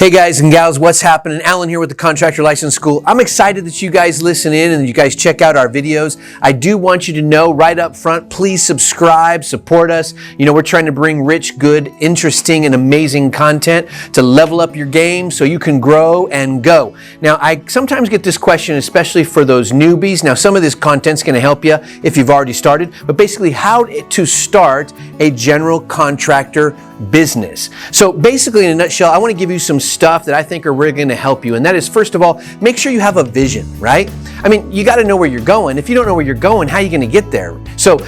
Hey guys and gals, what's happening? Alan here with the Contractor License School. I'm excited that you guys listen in and you guys check out our videos. I do want you to know right up front, please subscribe, support us. You know, we're trying to bring rich, good, interesting, and amazing content to level up your game so you can grow and go. Now, I sometimes get this question, especially for those newbies. Now, some of this content's going to help you if you've already started, but basically how to start a general contractor business. So basically, in a nutshell, I want to give you some stuff that I think are really going to help you. And that is, first of all, make sure you have a vision, right? I mean, you got to know where you're going. If you don't know where you're going, how are you going to get there? So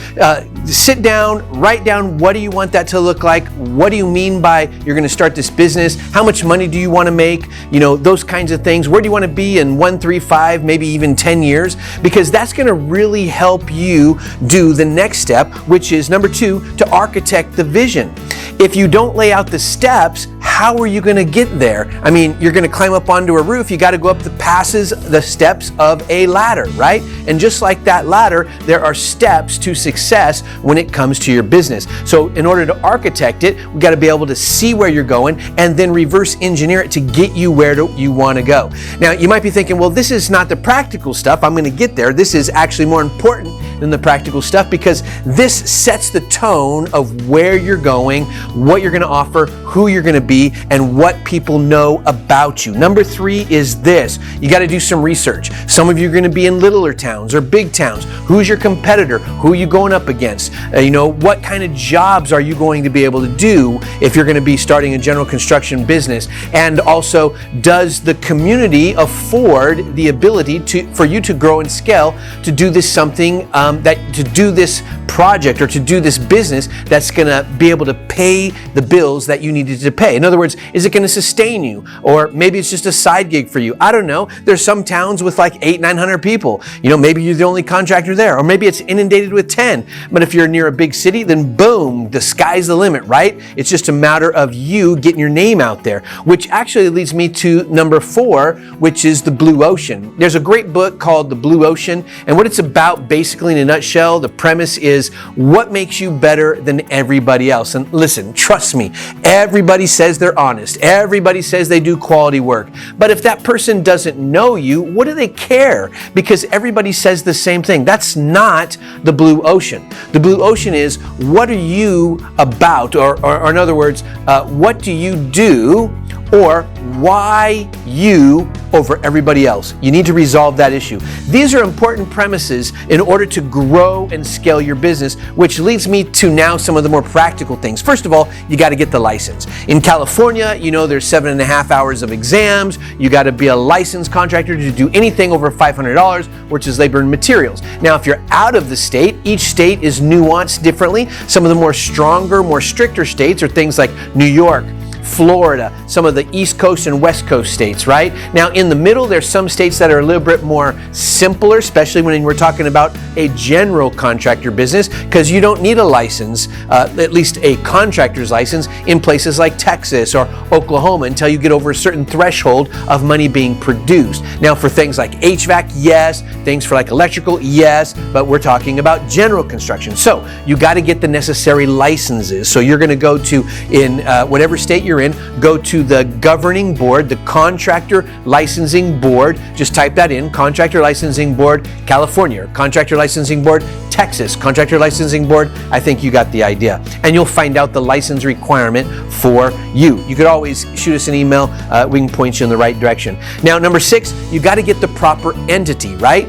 sit down, write down, what do you want that to look like? What do you mean by you're going to start this business? How much money do you want to make? You know, those kinds of things. Where do you want to be in 1, 3, 5, maybe even 10 years? Because that's going to really help you do the next step, which is number 2, to architect the vision. If you don't lay out the steps, how are you going to get there? I mean, you're going to climb up onto a roof, you got to go up the steps of a ladder, right? And just like that ladder, there are steps to success when it comes to your business. So in order to architect it, we got to be able to see where you're going and then reverse engineer it to get you where you want to go. Now, you might be thinking, well, this is not the practical stuff. I'm going to get there. This is actually more important than the practical stuff because this sets the tone of where you're going, what you're going to offer, who you're going to be, and what people know about you. Number 3 is this. You got to do some research. Some of you are going to be in littler towns or big towns. Who's your competitor? Who are you going up against? What kind of jobs are you going to be able to do if you're going to be starting a general construction business? And also, does the community afford the ability for you to grow and scale to do this to do this project or to do this business that's going to be able to pay the bills that you needed to pay? In other words, is it going to sustain you? Or maybe it's just a side gig for you. I don't know. There's some towns with like 800-900 people. Maybe you're the only contractor there, or maybe it's inundated with 10. But if you're near a big city, then boom, the sky's the limit, right? It's just a matter of you getting your name out there, which actually leads me to number 4, which is the blue ocean. There's a great book called The Blue Ocean, and what it's about basically in a nutshell, the premise is what makes you better than everybody else. And listen, trust me, everybody says they're honest. Everybody says they do quality work. But if that person doesn't know you, what do they care? Because everybody says the same thing. That's not the blue ocean. The blue ocean is, what are you about? Or in other words, what do you do? Or why you over everybody else? You need to resolve that issue. These are important premises in order to grow and scale your business, which leads me to now some of the more practical things. First of all, you got to get the license. In California, there's 7.5 hours of exams. You got to be a licensed contractor to do anything over $500, which is labor and materials. Now, if you're out of the state, each state is nuanced differently. Some of the more stricter states are things like New York, Florida, some of the East Coast and West Coast states, right? Now, in the middle, there's some states that are a little bit more simpler, especially when we're talking about a general contractor business, because you don't need a license, at least a contractor's license, in places like Texas or Oklahoma until you get over a certain threshold of money being produced. Now, for things like HVAC, yes. Things for like electrical, yes. But we're talking about general construction. So you got to get the necessary licenses. So you're going to go to, in whatever state you're in, go to the governing board, the Contractor Licensing Board. Just type that in, Contractor Licensing Board, California, or Contractor Licensing Board, Texas, Contractor Licensing Board. I think you got the idea. And you'll find out the license requirement for you. You could always shoot us an email. We can point you in the right direction. Now, number 6, you got to get the proper entity, right?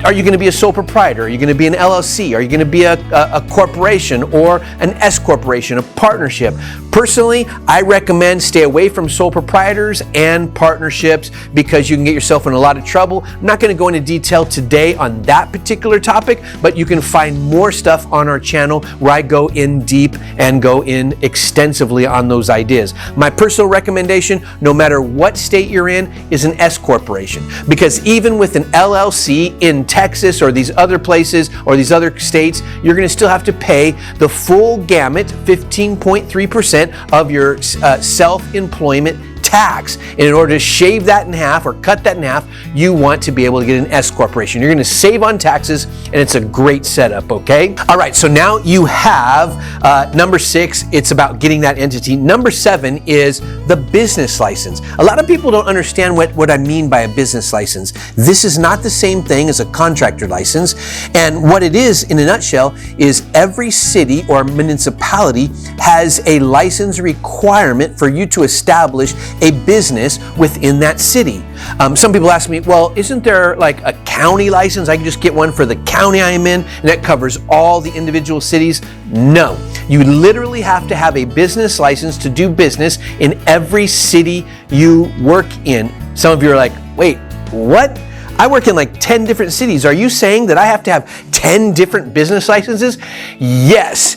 Are you going to be a sole proprietor? Are you going to be an LLC? Are you going to be a corporation or an S corporation, a partnership? Personally, I recommend stay away from sole proprietors and partnerships because you can get yourself in a lot of trouble. I'm not going to go into detail today on that particular topic, but you can find more stuff on our channel where I go in deep and go in extensively on those ideas. My personal recommendation, no matter what state you're in, is an S corporation, because even with an LLC in Texas or these other places or these other states, you're going to still have to pay the full gamut, 15.3% of your self-employment tax. And in order to shave that in half or cut that in half, you want to be able to get an S corporation. You're going to save on taxes, and it's a great setup, okay? All right, so now you have number 6, it's about getting that entity. Number 7 is the business license. A lot of people don't understand what I mean by a business license. This is not the same thing as a contractor license. And what it is, in a nutshell, is every city or municipality has a license requirement for you to establish a business within that city. Some people ask me, well, isn't there like a county license? I can just get one for the county I am in, and that covers all the individual cities. No, you literally have to have a business license to do business in every city you work in. Some of you are like, wait, what? I work in like 10 different cities. Are you saying that I have to have 10 different business licenses? Yes.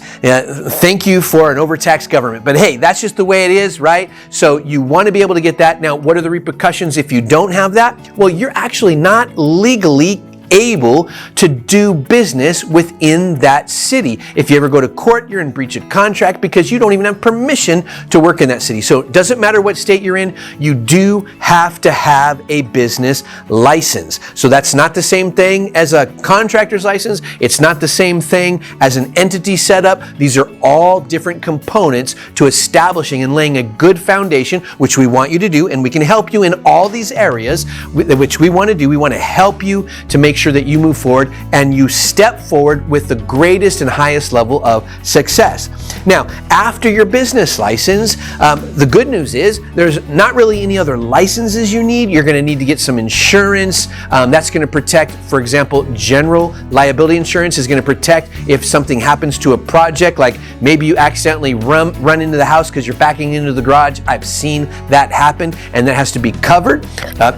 Thank you for an overtaxed government. But hey, that's just the way it is, right? So you want to be able to get that. Now, what are the repercussions if you don't have that? Well, you're actually not legally able to do business within that city. If you ever go to court, you're in breach of contract because you don't even have permission to work in that city. So it doesn't matter what state you're in, you do have to have a business license. So that's not the same thing as a contractor's license. It's not the same thing as an entity setup. These are all different components to establishing and laying a good foundation, which we want you to do, and we can help you in all these areas, which we want to do. We want to help you to make sure that you move forward and you step forward with the greatest and highest level of success. Now, after your business license, the good news is there's not really any other licenses you need. You're going to need to get some insurance. That's going to protect, for example, general liability insurance is going to protect if something happens to a project, like maybe you accidentally run into the house because you're backing into the garage. I've seen that happen, and that has to be covered.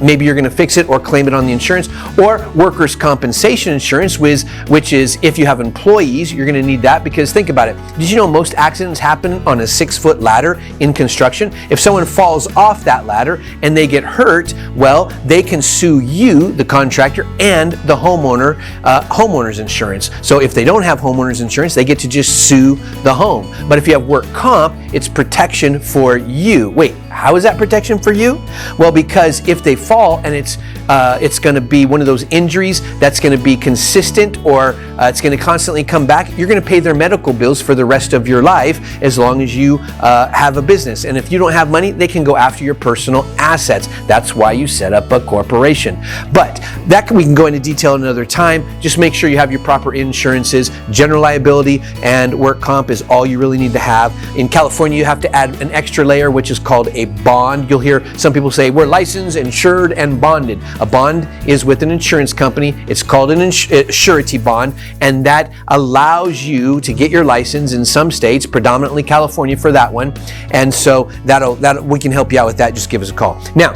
Maybe you're going to fix it or claim it on the insurance, or workers' compensation insurance, which is if you have employees, you're going to need that, because think about it. Did you know most accidents happen on a 6-foot ladder in construction? If someone falls off that ladder and they get hurt, well, they can sue you, the contractor, and the homeowner's insurance. So if they don't have homeowner's insurance, they get to just sue the home. But if you have work comp, it's protection for you. Wait, how is that protection for you? Well, because if they fall and it's going to be one of those injuries that's going to be consistent, or it's going to constantly come back, you're going to pay their medical bills for the rest of your life as long as you have a business. And if you don't have money, they can go after your personal assets. That's why you set up a corporation. But we can go into detail another time. Just make sure you have your proper insurances. General liability and work comp is all you really need to have. In California, you have to add an extra layer, which is called a bond. You'll hear some people say, we're licensed, insured, and bonded. A bond is with an insurance company. It's called an surety bond, and that allows you to get your license in some states, predominantly California for that one. And so that we can help you out with that. Just give us a call. Now,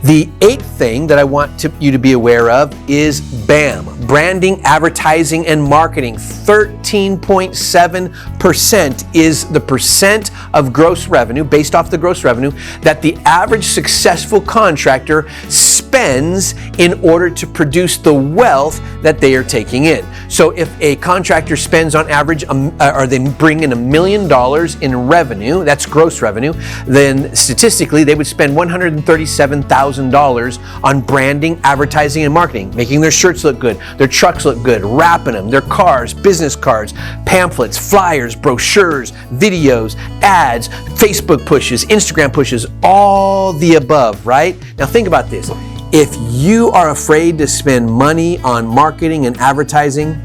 the 8th thing that I want you to be aware of is BAM, branding, advertising, and marketing. 13.7% is the percent of gross revenue, based off the gross revenue, that the average successful contractor spends in order to produce the wealth that they are taking in. So if a contractor spends on average, or they bring in $1 million in revenue, that's gross revenue, then statistically they would spend $137,000 on branding, advertising, and marketing, making their shirts look good, their trucks look good, wrapping them, their cars, business cards, pamphlets, flyers, brochures, videos, ads, Facebook pushes, Instagram pushes, all the above, right? Now think about this. If you are afraid to spend money on marketing and advertising,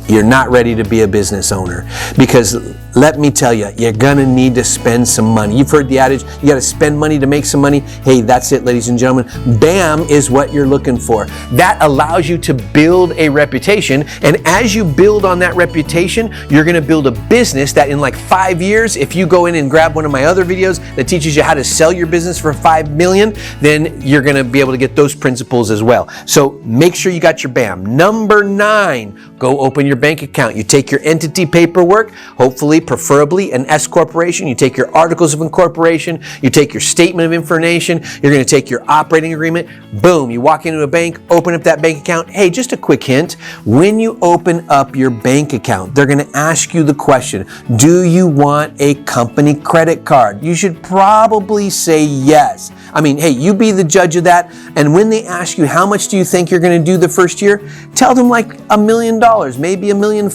you're not ready to be a business owner, because let me tell you, you're gonna need to spend some money. You've heard the adage, you gotta spend money to make some money. Hey, that's it, ladies and gentlemen. BAM is what you're looking for. That allows you to build a reputation, and as you build on that reputation, you're gonna build a business that in like 5 years, if you go in and grab one of my other videos that teaches you how to sell your business for $5 million, then you're gonna be able to get those principles as well. So make sure you got your BAM. Number 9, go open your bank account. You take your entity paperwork, hopefully preferably an S corporation. You take your articles of incorporation, you take your statement of information, you're going to take your operating agreement. Boom, you walk into a bank, open up that bank account. Hey, just a quick hint, when you open up your bank account, they're going to ask you the question, do you want a company credit card? You should probably say yes. I mean, hey, you be the judge of that. And when they ask you, how much do you think you're going to do the first year? Tell them like $1 million, maybe $1.5 million.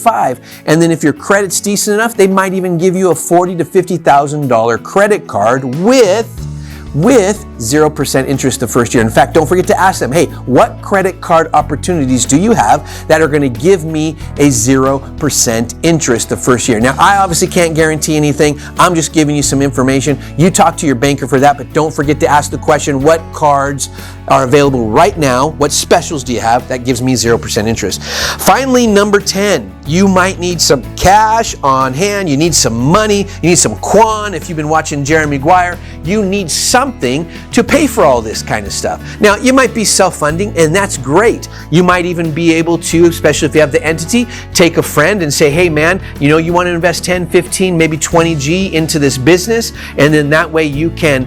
And then if your credit's decent enough, they might even give you a $40,000 to $50,000 credit card with 0% interest the first year. In fact, don't forget to ask them, hey, what credit card opportunities do you have that are going to give me a 0% interest the first year? Now, I obviously can't guarantee anything. I'm just giving you some information. You talk to your banker for that, but don't forget to ask the question, what cards are available right now? What specials do you have that gives me 0% interest? Finally, number 10, you might need some cash on hand. You need some money. You need some quan. If you've been watching Jerry Maguire, you need something to pay for all this kind of stuff. Now, you might be self-funding, and that's great. You might even be able to, especially if you have the entity, take a friend and say, hey man, you want to invest 10, 15, maybe 20 G into this business, and then that way you can,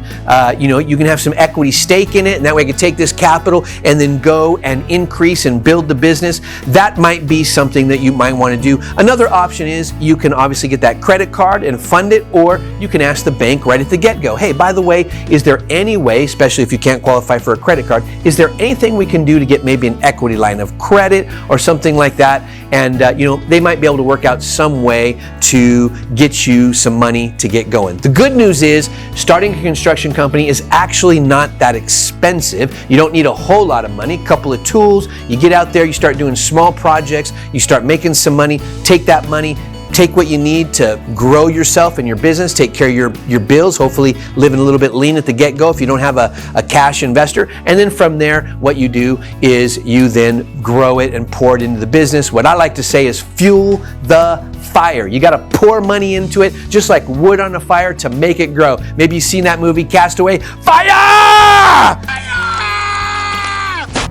you can have some equity stake in it, and that way you can take this capital and then go and increase and build the business. That might be something that you might want to do. Another option is you can obviously get that credit card and fund it, or you can ask the bank right at the get-go, hey, by the way, is there any way, especially if you can't qualify for a credit card, is there anything we can do to get maybe an equity line of credit or something like that? And they might be able to work out some way to get you some money to get going. The good news is starting a construction company is actually not that expensive. You don't need a whole lot of money, a couple of tools. You get out there, you start doing small projects, you start making some money, take that money, take what you need to grow yourself and your business, take care of your bills, hopefully living a little bit lean at the get-go if you don't have a cash investor. And then from there, what you do is you then grow it and pour it into the business. What I like to say is fuel the fire. You got to pour money into it, just like wood on a fire, to make it grow. Maybe you've seen that movie, Castaway. Fire!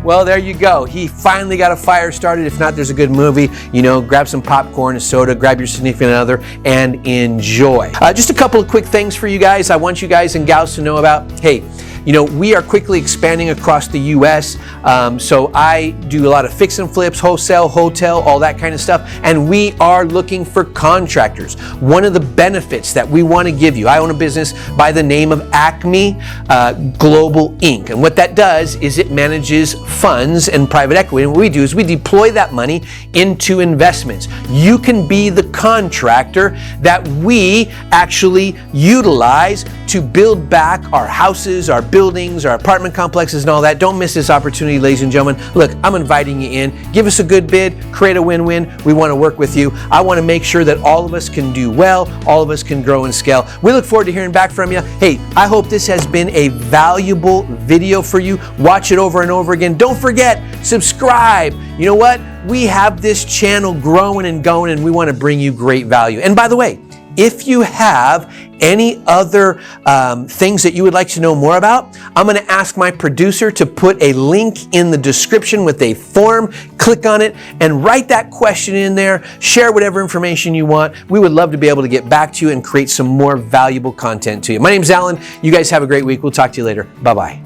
Well, there you go. He finally got a fire started. If not, there's a good movie. Grab some popcorn, a soda, grab your significant other, and enjoy. Just a couple of quick things for you guys. I want you guys and gals to know about. Hey, we are quickly expanding across the U.S. So I do a lot of fix and flips, wholesale, hotel, all that kind of stuff. And we are looking for contractors. One of the benefits that we want to give you, I own a business by the name of Acme Global Inc. And what that does is it manages funds and private equity. And what we do is we deploy that money into investments. You can be the contractor that we actually utilize to build back our houses, our buildings, our apartment complexes, and all that. Don't miss this opportunity, ladies and gentlemen. Look, I'm inviting you in. Give us a good bid, create a win-win. We want to work with you. I want to make sure that all of us can do well, all of us can grow and scale. We look forward to hearing back from you. Hey, I hope this has been a valuable video for you. Watch it over and over again. Don't forget, subscribe. You know what? We have this channel growing and going, and we want to bring you great value. And by the way, if you have any other things that you would like to know more about, I'm going to ask my producer to put a link in the description with a form. Click on it and write that question in there. Share whatever information you want. We would love to be able to get back to you and create some more valuable content to you. My name's Alan. You guys have a great week. We'll talk to you later. Bye-bye.